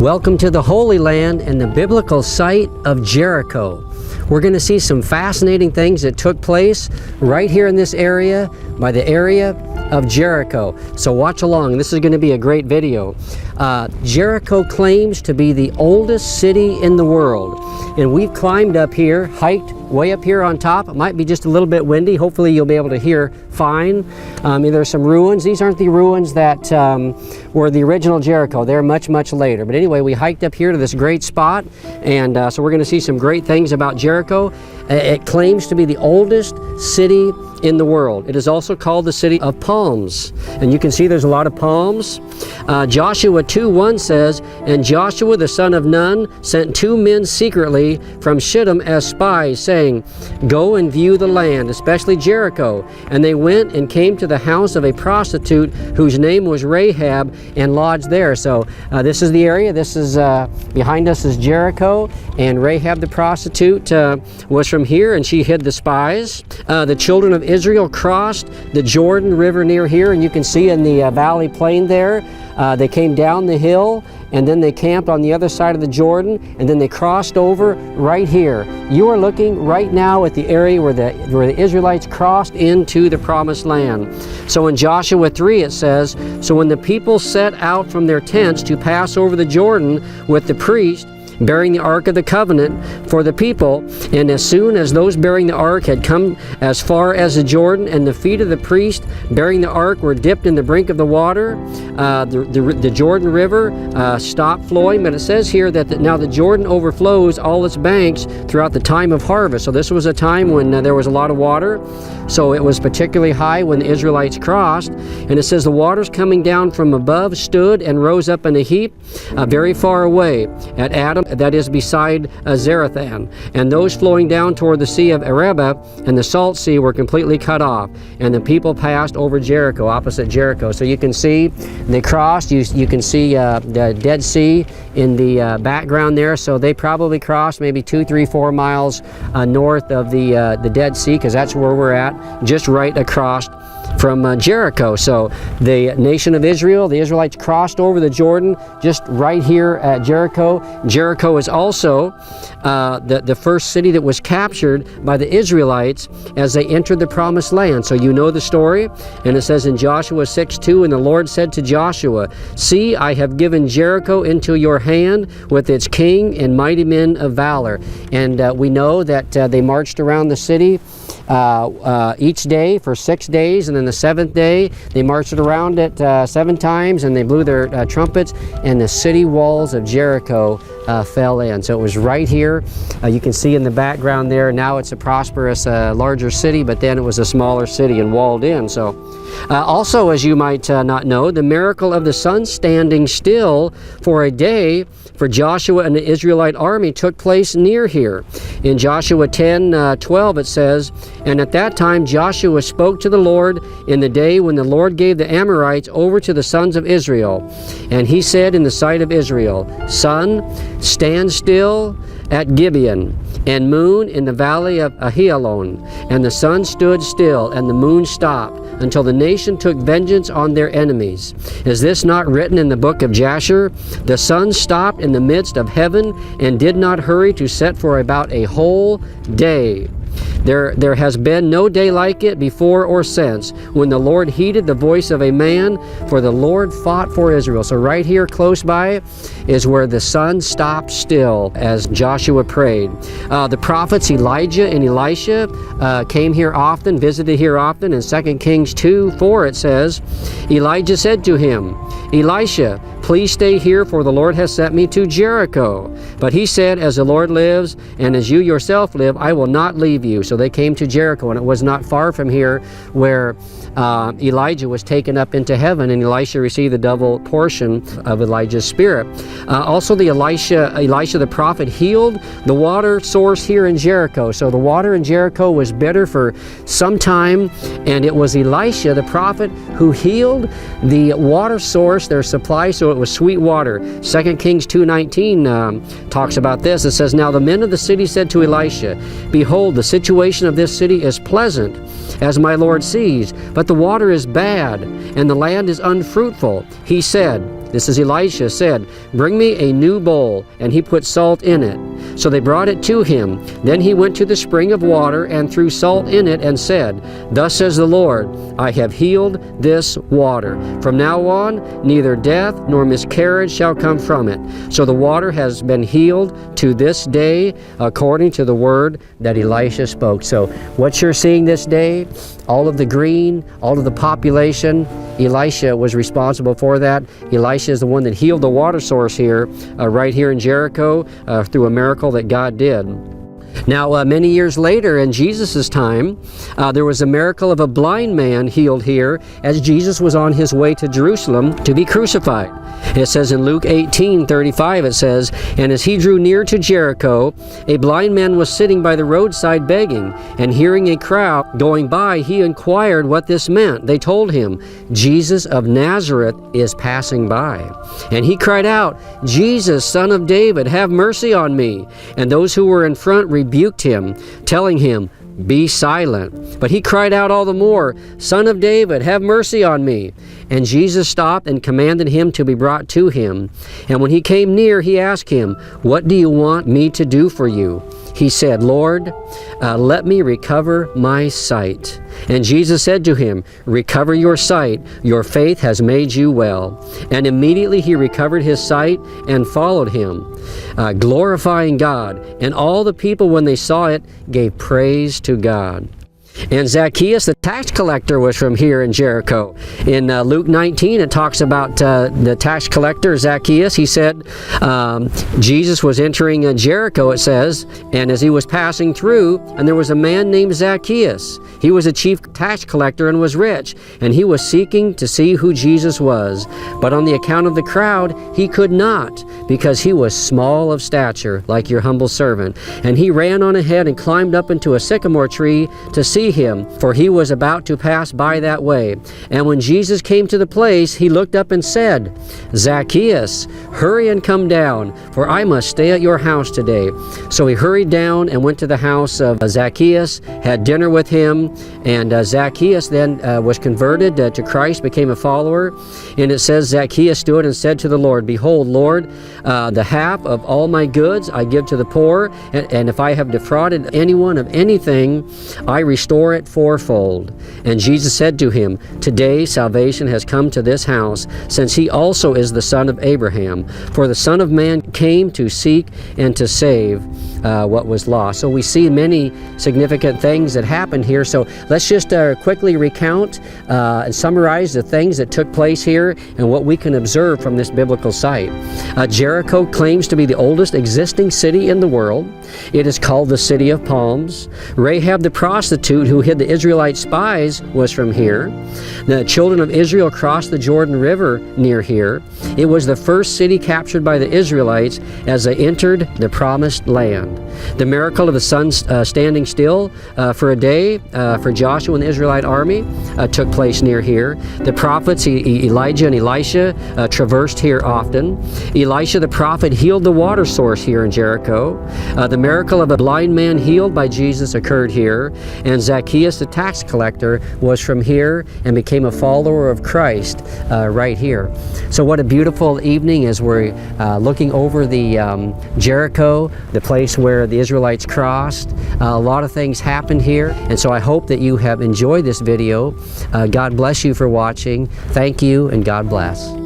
Welcome to the Holy Land and the biblical site of Jericho. We're going to see some fascinating things that took place right here in this area, by the area of Jericho. So watch along. This is going to be a great video. Jericho claims to be the oldest city in the world. And we've climbed up here, hiked way up here on top. It might be just a little bit windy. Hopefully you'll be able to hear fine. There's some ruins. These aren't the ruins that were the original Jericho. They're much, much later. But anyway, we hiked up here to this great spot. And so we're going to see some great things about Jericho. It claims to be the oldest city in the world. It is also called the City of Palms. And you can see there's a lot of palms. Joshua 2:1 says, "And Joshua the son of Nun sent 2 men secretly from Shittim as spies, saying, 'Go and view the land, especially Jericho.' And they went and came to the house of a prostitute whose name was Rahab, and lodged there." So this is the area. This is behind us is Jericho, and Rahab the prostitute was from here, and she hid the spies. The children of Israel crossed the Jordan River near here, and you can see in the valley plain there. They came down the hill, and then they camped on the other side of the Jordan, and then they crossed over right here. You are looking right now at the area where the Israelites crossed into the Promised Land. So in Joshua 3 it says, "So when the people set out from their tents to pass over the Jordan with the priest, bearing the Ark of the Covenant for the people, and as soon as those bearing the Ark had come as far as the Jordan, and the feet of the priest bearing the Ark were dipped in the brink of the water, the Jordan River stopped flowing." But it says here that now the Jordan overflows all its banks throughout the time of harvest. So this was a time when there was a lot of water. So it was particularly high when the Israelites crossed. And it says the waters coming down from above stood and rose up in a heap very far away at Adam, that is beside Zarethan. And those flowing down toward the Sea of Arabah and the Salt Sea were completely cut off. And the people passed over Jericho, opposite Jericho. So you can see they crossed. You can see the Dead Sea in the background there. So they probably crossed maybe 2, 3, 4 miles north of the Dead Sea, because that's where we're at, just right across from Jericho. So the nation of Israel, the Israelites crossed over the Jordan just right here at Jericho. Jericho is also the first city that was captured by the Israelites as they entered the Promised Land. So you know the story. And it says in Joshua 6:2, "And the Lord said to Joshua, 'See, I have given Jericho into your hand with its king and mighty men of valor.'" And we know that they marched around the city each day for 6 days, and then the 7th day they marched around it 7 times, and they blew their trumpets, and the city walls of Jericho fell in. So it was right here. You can see in the background there, now it's a prosperous larger city, but then it was a smaller city and walled in. So also, as you might not know, the miracle of the sun standing still for a day for Joshua and the Israelite army took place near here. In Joshua 10:12 it says, "And at that time Joshua spoke to the Lord in the day when the Lord gave the Amorites over to the sons of Israel. And he said in the sight of Israel, 'Sun, stand still at Gibeon, and moon in the valley of Ahialon.' And the sun stood still, and the moon stopped, until the nation took vengeance on their enemies. Is this not written in the book of Jasher? The sun stopped in the midst of heaven, and did not hurry to set for about a whole day. There has been no day like it before or since, when the Lord heeded the voice of a man, for the Lord fought for Israel." So right here close by is where the sun stopped still as Joshua prayed. The prophets Elijah and Elisha came here often, visited here often. In 2 Kings 2:4 it says, "Elijah said to him, 'Elisha, please stay here, for the Lord has sent me to Jericho.' But he said, 'As the Lord lives, and as you yourself live, I will not leave you.'" So they came to Jericho, and it was not far from here where Elijah was taken up into heaven, and Elisha received the double portion of Elijah's spirit. Also, the Elisha the prophet healed the water source here in Jericho. So the water in Jericho was bitter for some time, and it was Elisha the prophet who healed the water source, their supply, so it was sweet water. 2 Kings 2:19 talks about this. It says, "Now the men of the city said to Elisha, 'Behold, the situation of this city is pleasant, as my Lord sees, but the water is bad, and the land is unfruitful.' He said, this is Elisha, said, "Bring me a new bowl," and he put salt in it. So they brought it to him. Then he went to the spring of water and threw salt in it and said, "Thus says the Lord, I have healed this water. From now on, neither death nor miscarriage shall come from it." So the water has been healed to this day according to the word that Elisha spoke. So what you're seeing this day, all of the green, all of the population, Elisha was responsible for that. Elisha is the one that healed the water source here, right here in Jericho, through a miracle that God did. Now, many years later, in Jesus' time, there was a miracle of a blind man healed here as Jesus was on his way to Jerusalem to be crucified. It says in Luke 18:35, it says, "And as he drew near to Jericho, a blind man was sitting by the roadside begging, and hearing a crowd going by, he inquired what this meant. They told him, 'Jesus of Nazareth is passing by.' And he cried out, 'Jesus, Son of David, have mercy on me.' And those who were in front rebuked him, telling him, 'Be silent.' But he cried out all the more, 'Son of David, have mercy on me.' And Jesus stopped and commanded him to be brought to him. And when he came near, he asked him, 'What do you want me to do for you?' He said, 'Lord, let me recover my sight.' And Jesus said to him, 'Recover your sight. Your faith has made you well.' And immediately he recovered his sight and followed him, glorifying God. And all the people, when they saw it, gave praise to God. And Zacchaeus, the tax collector, was from here in Jericho. In Luke 19, it talks about the tax collector, Zacchaeus. He said, Jesus was entering Jericho, it says, and as he was passing through, and there was a man named Zacchaeus. He was a chief tax collector and was rich, and he was seeking to see who Jesus was. But on the account of the crowd, he could not, because he was small of stature, like your humble servant. And he ran on ahead and climbed up into a sycamore tree to see him, for he was about to pass by that way. And when Jesus came to the place, he looked up and said, "Zacchaeus, hurry and come down, for I must stay at your house today." So he hurried down and went to the house of Zacchaeus, had dinner with him, and Zacchaeus then was converted to Christ, became a follower. And it says, Zacchaeus stood and said to the Lord, "Behold, Lord, the half of all my goods I give to the poor, and if I have defrauded anyone of anything, I restore it fourfold." And Jesus said to him, "Today salvation has come to this house, since he also is the son of Abraham. For the Son of Man came to seek and to save what was lost." So we see many significant things that happened here. So let's just quickly recount and summarize the things that took place here and what we can observe from this biblical site. Jericho claims to be the oldest existing city in the world. It is called the City of Palms. Rahab the prostitute who hid the Israelite spies was from here. The children of Israel crossed the Jordan River near here. It was the first city captured by the Israelites as they entered the Promised Land. The miracle of the sun standing still for a day for Joshua and the Israelite army took place near here. The prophets Elijah and Elisha traversed here often. Elisha the prophet healed the water source here in Jericho. The miracle of a blind man healed by Jesus occurred here. And Zacchaeus the tax collector was from here and became a follower of Christ right here. So what a beautiful evening as we're looking over the Jericho, the place where the Israelites crossed. A lot of things happened here, and so I hope that you have enjoyed this video. God bless you for watching. Thank you, and God bless.